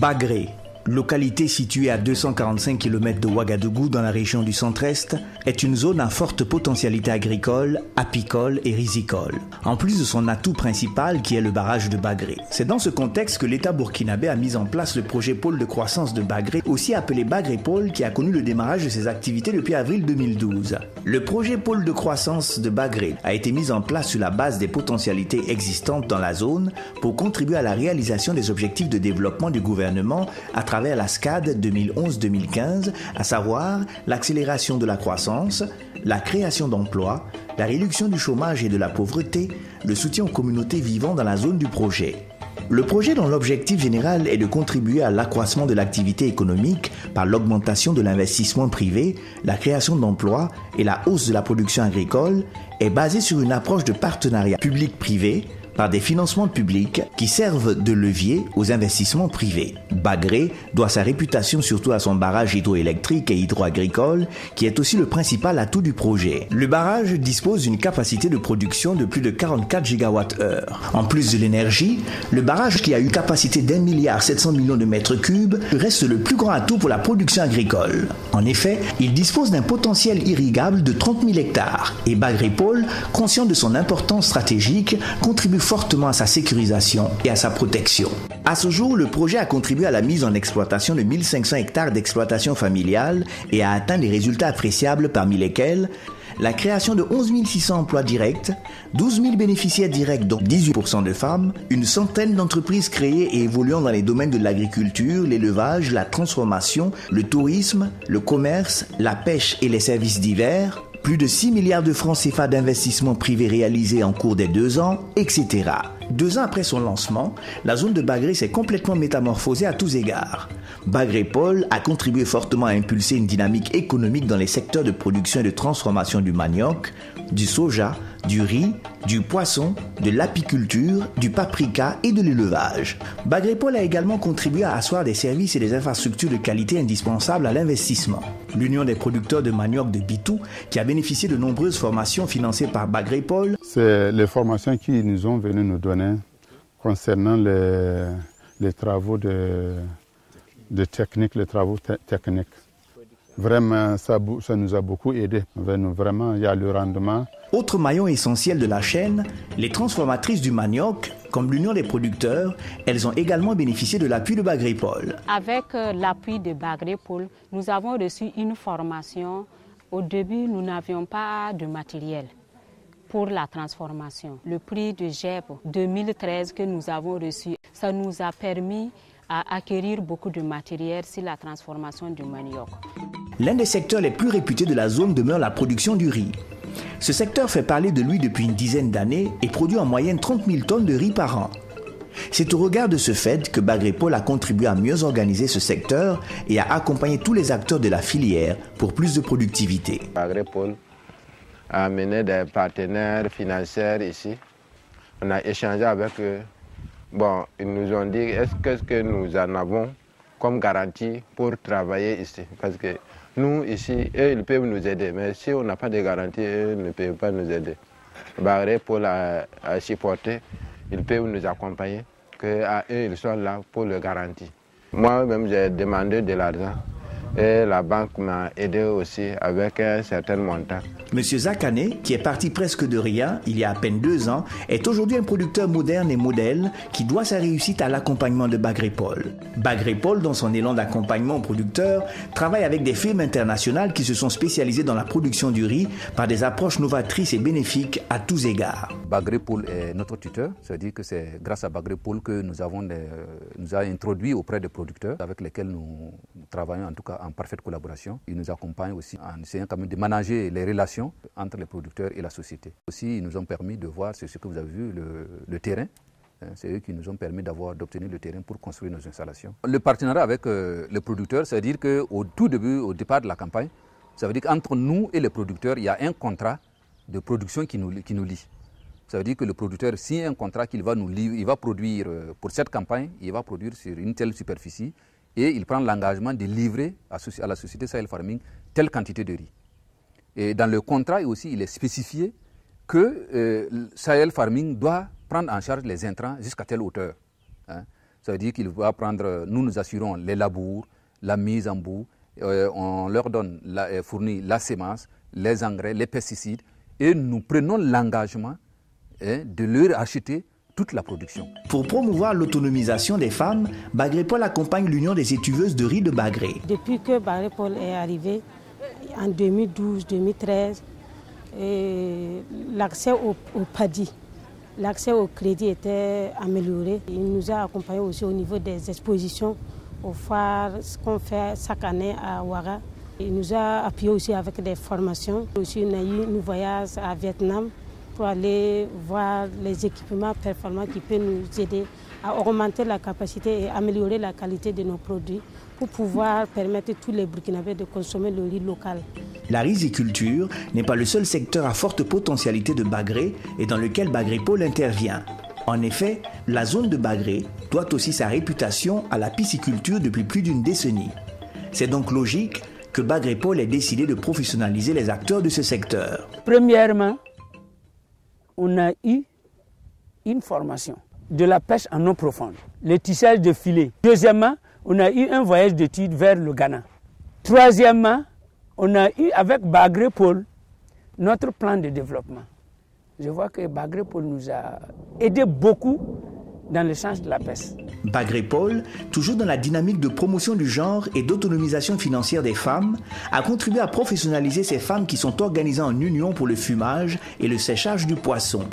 Bagré, localité située à 245 km de Ouagadougou dans la région du centre-est, est une zone à forte potentialité agricole, apicole et risicole, en plus de son atout principal qui est le barrage de Bagré. C'est dans ce contexte que l'État burkinabé a mis en place le projet pôle de croissance de Bagré, aussi appelé Bagré Pôle, qui a connu le démarrage de ses activités depuis avril 2012. Le projet pôle de croissance de Bagré a été mis en place sur la base des potentialités existantes dans la zone pour contribuer à la réalisation des objectifs de développement du gouvernement à travers la SCAD 2011-2015, à savoir l'accélération de la croissance, la création d'emplois, la réduction du chômage et de la pauvreté, le soutien aux communautés vivant dans la zone du projet. Le projet dont l'objectif général est de contribuer à l'accroissement de l'activité économique par l'augmentation de l'investissement privé, la création d'emplois et la hausse de la production agricole est basé sur une approche de partenariat public-privé par des financements publics qui servent de levier aux investissements privés. Bagré doit sa réputation surtout à son barrage hydroélectrique et hydroagricole qui est aussi le principal atout du projet. Le barrage dispose d'une capacité de production de plus de 44 GWh. En plus de l'énergie, le barrage qui a une capacité d'1,7 milliard de mètres cubes reste le plus grand atout pour la production agricole. En effet, il dispose d'un potentiel irrigable de 30 000 hectares et Bagré Pôle, conscient de son importance stratégique, contribue fortement à sa sécurisation et à sa protection. À ce jour, le projet a contribué à la mise en exploitation de 1500 hectares d'exploitation familiale et a atteint des résultats appréciables parmi lesquels la création de 11 600 emplois directs, 12 000 bénéficiaires directs dont 18% de femmes, une centaine d'entreprises créées et évoluant dans les domaines de l'agriculture, l'élevage, la transformation, le tourisme, le commerce, la pêche et les services divers, plus de 6 milliards de francs CFA d'investissements privés réalisés en cours des 2 ans, etc. 2 ans après son lancement, la zone de Bagré s'est complètement métamorphosée à tous égards. Bagré Pôle a contribué fortement à impulser une dynamique économique dans les secteurs de production et de transformation du manioc, du soja, du riz, du poisson, de l'apiculture, du paprika et de l'élevage. Bagré Pôle a également contribué à asseoir des services et des infrastructures de qualité indispensables à l'investissement. L'Union des producteurs de manioc de Bitou, qui a bénéficié de nombreuses formations financées par Bagré Pôle. C'est les formations qui nous ont venu nous donner concernant les travaux de technique, les travaux techniques. Vraiment, ça nous a beaucoup aidé. Vraiment, il y a le rendement. Autre maillon essentiel de la chaîne, les transformatrices du manioc, comme l'Union des producteurs, elles ont également bénéficié de l'appui de Bagré Pôle. Avec l'appui de Bagré Pôle, nous avons reçu une formation. Au début, nous n'avions pas de matériel pour la transformation. Le prix de GEP 2013 que nous avons reçu, ça nous a permis à acquérir beaucoup de matériel sur la transformation du manioc. L'un des secteurs les plus réputés de la zone demeure la production du riz. Ce secteur fait parler de lui depuis une dizaine d'années et produit en moyenne 30 000 tonnes de riz par an. C'est au regard de ce fait que Bagré Pôle a contribué à mieux organiser ce secteur et à accompagner tous les acteurs de la filière pour plus de productivité. Bagré Pôle a amené des partenaires financiers ici. On a échangé avec eux. Bon, ils nous ont dit qu'est-ce que nous en avons comme garantie pour travailler ici. Parce que nous, ici, eux, ils peuvent nous aider. Mais si on n'a pas de garantie, eux ne peuvent pas nous aider. Bagré Pôle a supporté, ils peuvent nous accompagner, qu'à eux, ils sont là pour le garantir. Moi-même, j'ai demandé de l'argent. Et la banque m'a aidé aussi avec un certain montant. Monsieur Zakane, qui est parti presque de rien il y a à peine 2 ans, est aujourd'hui un producteur moderne et modèle qui doit sa réussite à l'accompagnement de Bagré Pôle. Bagré Pôle, dans son élan d'accompagnement aux producteurs, travaille avec des firmes internationales qui se sont spécialisées dans la production du riz par des approches novatrices et bénéfiques à tous égards. Bagré Pôle est notre tuteur, c'est-à-dire que c'est grâce à Bagré Pôle que nous a introduits auprès des producteurs avec lesquels nous travaillons en tout cas en parfaite collaboration. Ils nous accompagnent aussi en essayant quand même de manager les relations entre les producteurs et la société. Aussi, ils nous ont permis de voir, c'est ce que vous avez vu, le terrain. C'est eux qui nous ont permis d'obtenir le terrain pour construire nos installations. Le partenariat avec les producteurs, c'est-à-dire qu'au tout début, au départ de la campagne, ça veut dire qu'entre nous et les producteurs, il y a un contrat de production qui nous lie. Ça veut dire que le producteur signe un contrat qu'il va nous livrer, il va produire pour cette campagne, il va produire sur une telle superficie et il prend l'engagement de livrer à la société Sahel Farming telle quantité de riz. Et dans le contrat aussi, il est spécifié que Sahel Farming doit prendre en charge les intrants jusqu'à telle hauteur. Hein. Ça veut dire qu'il va prendre, nous assurons les labours, la mise en bout, on leur donne, fournit la sémence, les engrais, les pesticides, et nous prenons l'engagement de leur acheter toute la production. Pour promouvoir l'autonomisation des femmes, Bagrépol accompagne l'Union des étuveuses de riz de Bagré. Depuis que Bagrépol est arrivé, en 2012-2013, l'accès au paddy, l'accès au crédit était amélioré. Il nous a accompagnés aussi au niveau des expositions au phare, ce qu'on fait chaque année à Ouaga. Il nous a appuyés aussi avec des formations. Aussi, on a eu un voyage à Vietnam pour aller voir les équipements performants qui peuvent nous aider à augmenter la capacité et améliorer la qualité de nos produits pour pouvoir permettre à tous les Burkinabés de consommer le riz local. La riziculture n'est pas le seul secteur à forte potentialité de Bagré et dans lequel Bagrépol intervient. En effet, la zone de Bagré doit aussi sa réputation à la pisciculture depuis plus d'une décennie. C'est donc logique que Bagrépol ait décidé de professionnaliser les acteurs de ce secteur. Premièrement, on a eu une formation de la pêche en eau profonde, le tissage de filets. Deuxièmement, on a eu un voyage d'études vers le Ghana. Troisièmement, on a eu avec Bagrépol notre plan de développement. Je vois que Bagrépol nous a aidé beaucoup dans le sens de la pêche. Bagrépol, toujours dans la dynamique de promotion du genre et d'autonomisation financière des femmes, a contribué à professionnaliser ces femmes qui sont organisées en union pour le fumage et le séchage du poisson.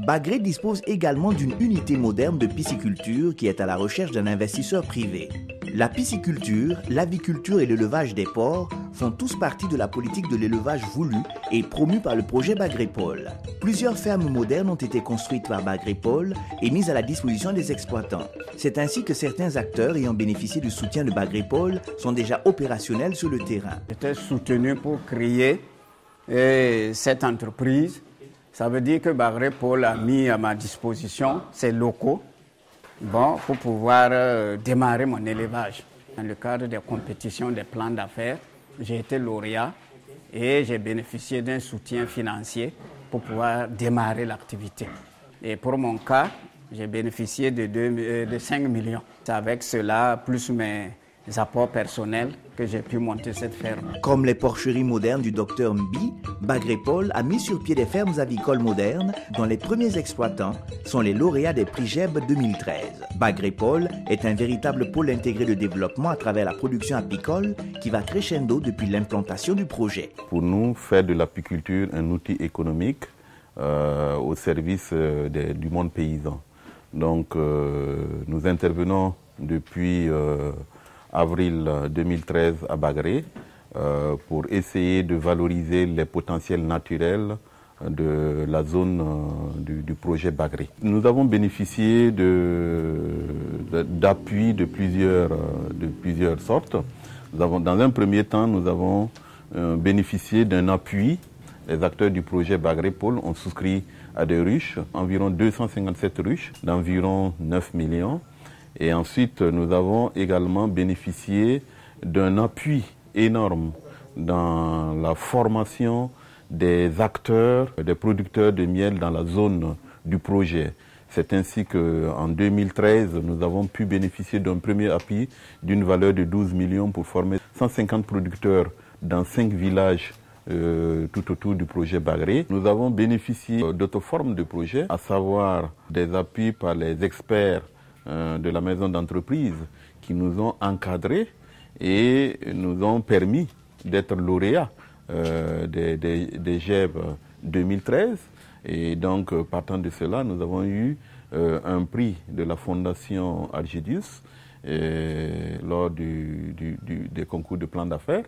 Bagré dispose également d'une unité moderne de pisciculture qui est à la recherche d'un investisseur privé. La pisciculture, l'aviculture et l'élevage des porcs font tous partie de la politique de l'élevage voulu et promue par le projet Bagrépol. Plusieurs fermes modernes ont été construites par Bagrépol et mises à la disposition des exploitants. C'est ainsi que certains acteurs ayant bénéficié du soutien de Bagrépol sont déjà opérationnels sur le terrain. J'étais soutenu pour créer cette entreprise. Ça veut dire que Bagrépol a mis à ma disposition ses locaux pour pouvoir démarrer mon élevage. Dans le cadre des compétitions des plans d'affaires, j'ai été lauréat et j'ai bénéficié d'un soutien financier pour pouvoir démarrer l'activité. Et pour mon cas, j'ai bénéficié de 5 millions. C'est avec cela, plus mes apports personnels, que j'ai pu monter cette ferme. Comme les porcheries modernes du docteur Mbi, Bagrépol a mis sur pied des fermes avicoles modernes dont les premiers exploitants sont les lauréats des prix GEB 2013. Bagrépol est un véritable pôle intégré de développement à travers la production apicole qui va crescendo depuis l'implantation du projet. Pour nous, faire de l'apiculture un outil économique au service du monde paysan. Donc nous intervenons depuis avril 2013 à Bagré pour essayer de valoriser les potentiels naturels de la zone du projet Bagré. Nous avons bénéficié d'appui de plusieurs sortes. Dans un premier temps, nous avons bénéficié d'un appui. Les acteurs du projet Bagrépol ont souscrit à des ruches, environ 257 ruches d'environ 9 millions. Et ensuite, nous avons également bénéficié d'un appui énorme dans la formation des acteurs, des producteurs de miel dans la zone du projet. C'est ainsi qu'en 2013, nous avons pu bénéficier d'un premier appui d'une valeur de 12 millions pour former 150 producteurs dans 5 villages tout autour du projet Bagré. Nous avons bénéficié d'autres formes de projets, à savoir des appuis par les experts de la maison d'entreprise qui nous ont encadrés et nous ont permis d'être lauréats des GEB 2013. Et donc, partant de cela, nous avons eu un prix de la Fondation Argidius lors des concours de plan d'affaires.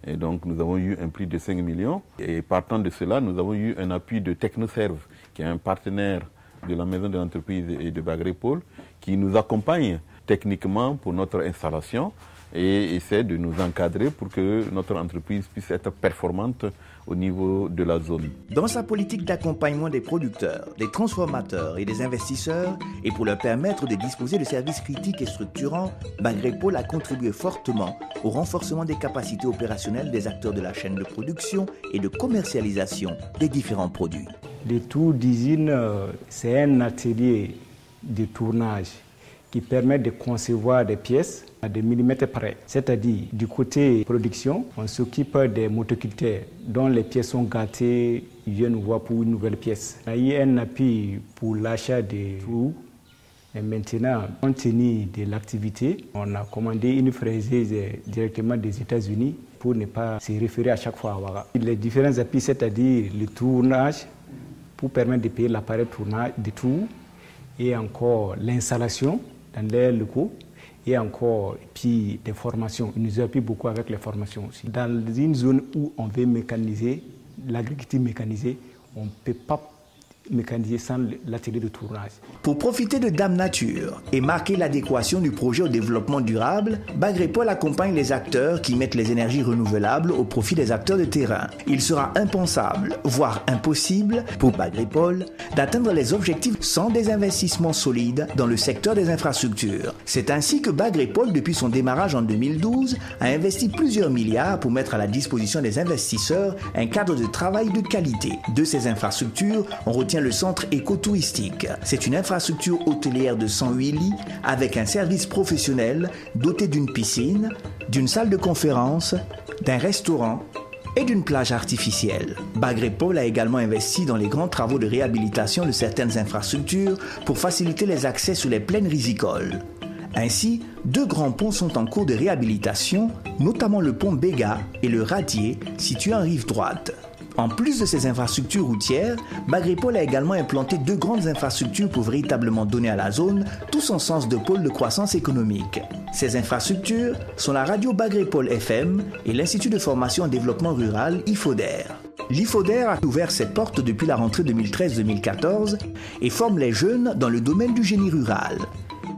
Et donc, nous avons eu un prix de 5 millions. Et partant de cela, nous avons eu un appui de Technoserve, qui est un partenaire de la maison de l'entreprise et de Bagrépol, qui nous accompagne techniquement pour notre installation et essaie de nous encadrer pour que notre entreprise puisse être performante au niveau de la zone. Dans sa politique d'accompagnement des producteurs, des transformateurs et des investisseurs, et pour leur permettre de disposer de services critiques et structurants, Bagrépol a contribué fortement au renforcement des capacités opérationnelles des acteurs de la chaîne de production et de commercialisation des différents produits. Le tour d'usine, c'est un atelier de tournage qui permet de concevoir des pièces à des millimètres près. C'est-à-dire, du côté production, on s'occupe des motoculteurs dont les pièces sont gâtées, ils viennent nous voir pour une nouvelle pièce. Il y a eu un appui pour l'achat des trous. Et maintenant, compte tenu de l'activité, on a commandé une fraiseuse directement des États-Unis pour ne pas se référer à chaque fois à Ouaga. Les différents appuis, c'est-à-dire le tournage, pour permettre de payer l'appareil tournage de tout, et encore l'installation dans les locaux, et encore puis des formations. Il nous appuie beaucoup avec les formations aussi. Dans une zone où on veut mécaniser, l'agriculture mécanisée, on ne peut pas mécanisé sans l'atelier de tournage. Pour profiter de Dame Nature et marquer l'adéquation du projet au développement durable, Bagrépol accompagne les acteurs qui mettent les énergies renouvelables au profit des acteurs de terrain. Il sera impensable, voire impossible, pour Bagrépol d'atteindre les objectifs sans des investissements solides dans le secteur des infrastructures. C'est ainsi que Bagrépol, depuis son démarrage en 2012, a investi plusieurs milliards pour mettre à la disposition des investisseurs un cadre de travail de qualité. De ces infrastructures, on retient le centre écotouristique. C'est une infrastructure hôtelière de 108 lits avec un service professionnel doté d'une piscine, d'une salle de conférence, d'un restaurant et d'une plage artificielle. Bagrépol a également investi dans les grands travaux de réhabilitation de certaines infrastructures pour faciliter les accès sur les plaines rizicoles. Ainsi, 2 grands ponts sont en cours de réhabilitation, notamment le pont Béga et le Radier, situés en rive droite. En plus de ces infrastructures routières, Bagrépol a également implanté 2 grandes infrastructures pour véritablement donner à la zone tout son sens de pôle de croissance économique. Ces infrastructures sont la radio Bagrépol FM et l'Institut de formation en développement rural IFODER. L'IFODER a ouvert ses portes depuis la rentrée 2013-2014 et forme les jeunes dans le domaine du génie rural.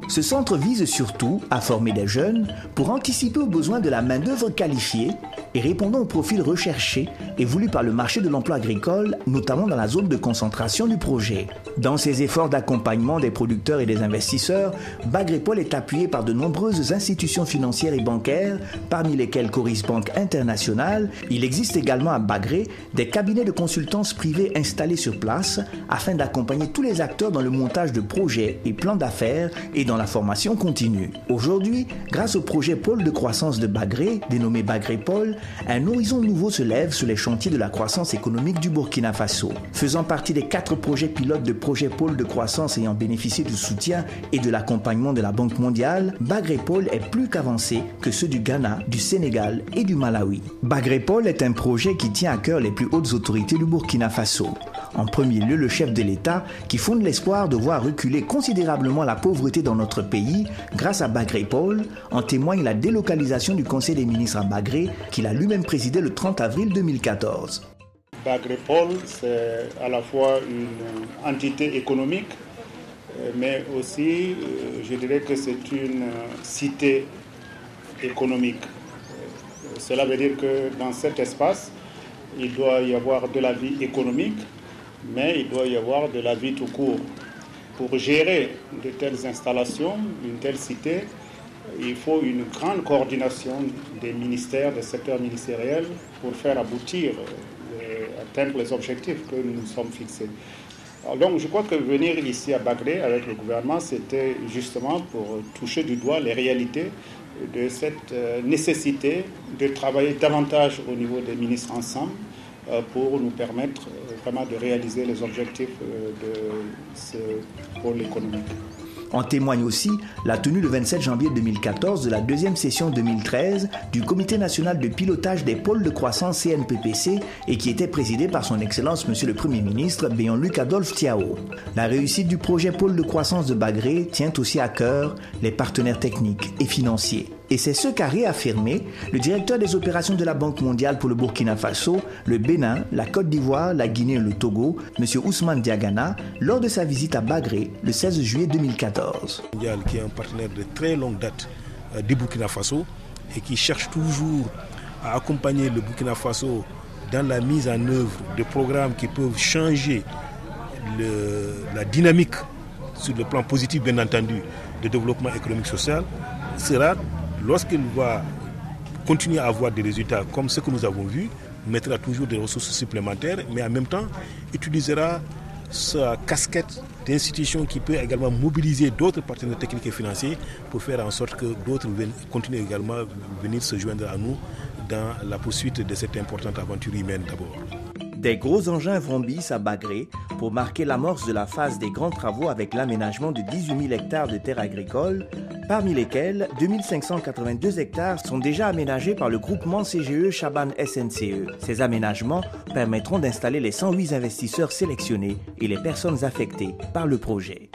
Ce centre vise surtout à former des jeunes pour anticiper aux besoins de la main-d'œuvre qualifiée et répondant aux profils recherchés et voulus par le marché de l'emploi agricole, notamment dans la zone de concentration du projet. Dans ses efforts d'accompagnement des producteurs et des investisseurs, Bagrépol est appuyé par de nombreuses institutions financières et bancaires, parmi lesquelles Coris Bank International. Il existe également à Bagré des cabinets de consultance privés installés sur place afin d'accompagner tous les acteurs dans le montage de projets et plans d'affaires et dans la formation continue. Aujourd'hui, grâce au projet Pôle de croissance de Bagré, dénommé Bagrépol, un horizon nouveau se lève sur les chantiers de la croissance économique du Burkina Faso. Faisant partie des 4 projets pilotes de projet Pôle de croissance ayant bénéficié du soutien et de l'accompagnement de la Banque mondiale, Bagrépol est plus qu'avancé que ceux du Ghana, du Sénégal et du Malawi. Bagrépol est un projet qui tient à cœur les plus hautes autorités du Burkina Faso. En premier lieu, le chef de l'État qui fonde l'espoir de voir reculer considérablement la pauvreté dans notre pays grâce à Bagrépol. En témoigne la délocalisation du Conseil des ministres à Bagré qu'il a lui-même présidé le 30 avril 2014. Bagrépol, c'est à la fois une entité économique, mais aussi, je dirais que c'est une cité économique. Cela veut dire que dans cet espace, il doit y avoir de la vie économique, mais il doit y avoir de la vie tout court. Pour gérer de telles installations, une telle cité, il faut une grande coordination des ministères, des secteurs ministériels pour faire aboutir et atteindre les objectifs que nous nous sommes fixés. Alors donc je crois que venir ici à Bagré avec le gouvernement, c'était justement pour toucher du doigt les réalités de cette nécessité de travailler davantage au niveau des ministres ensemble pour nous permettre vraiment de réaliser les objectifs de ce pôle économique. En témoigne aussi la tenue le 27 janvier 2014 de la 2e session 2013 du Comité national de pilotage des pôles de croissance CNPPC et qui était présidé par son Excellence Monsieur le Premier ministre Béon-Luc Adolphe Thiao. La réussite du projet pôle de croissance de Bagré tient aussi à cœur les partenaires techniques et financiers. Et c'est ce qu'a réaffirmé le directeur des opérations de la Banque mondiale pour le Burkina Faso, le Bénin, la Côte d'Ivoire, la Guinée et le Togo, M. Ousmane Diagana, lors de sa visite à Bagré le 16 juillet 2014. Mondial, qui est un partenaire de très longue date du Burkina Faso et qui cherche toujours à accompagner le Burkina Faso dans la mise en œuvre de programmes qui peuvent changer la dynamique sur le plan positif, bien entendu, de développement économique social, sera, lorsqu'il va continuer à avoir des résultats comme ce que nous avons vu, mettra toujours des ressources supplémentaires, mais en même temps utilisera sa casquette d'institution qui peut également mobiliser d'autres partenaires techniques et financiers pour faire en sorte que d'autres continuent également à venir se joindre à nous dans la poursuite de cette importante aventure humaine d'abord. Des gros engins vrombissent à Bagré pour marquer l'amorce de la phase des grands travaux avec l'aménagement de 18 000 hectares de terres agricoles, parmi lesquels 2582 hectares sont déjà aménagés par le groupement CGE Chaban SNCE. Ces aménagements permettront d'installer les 108 investisseurs sélectionnés et les personnes affectées par le projet.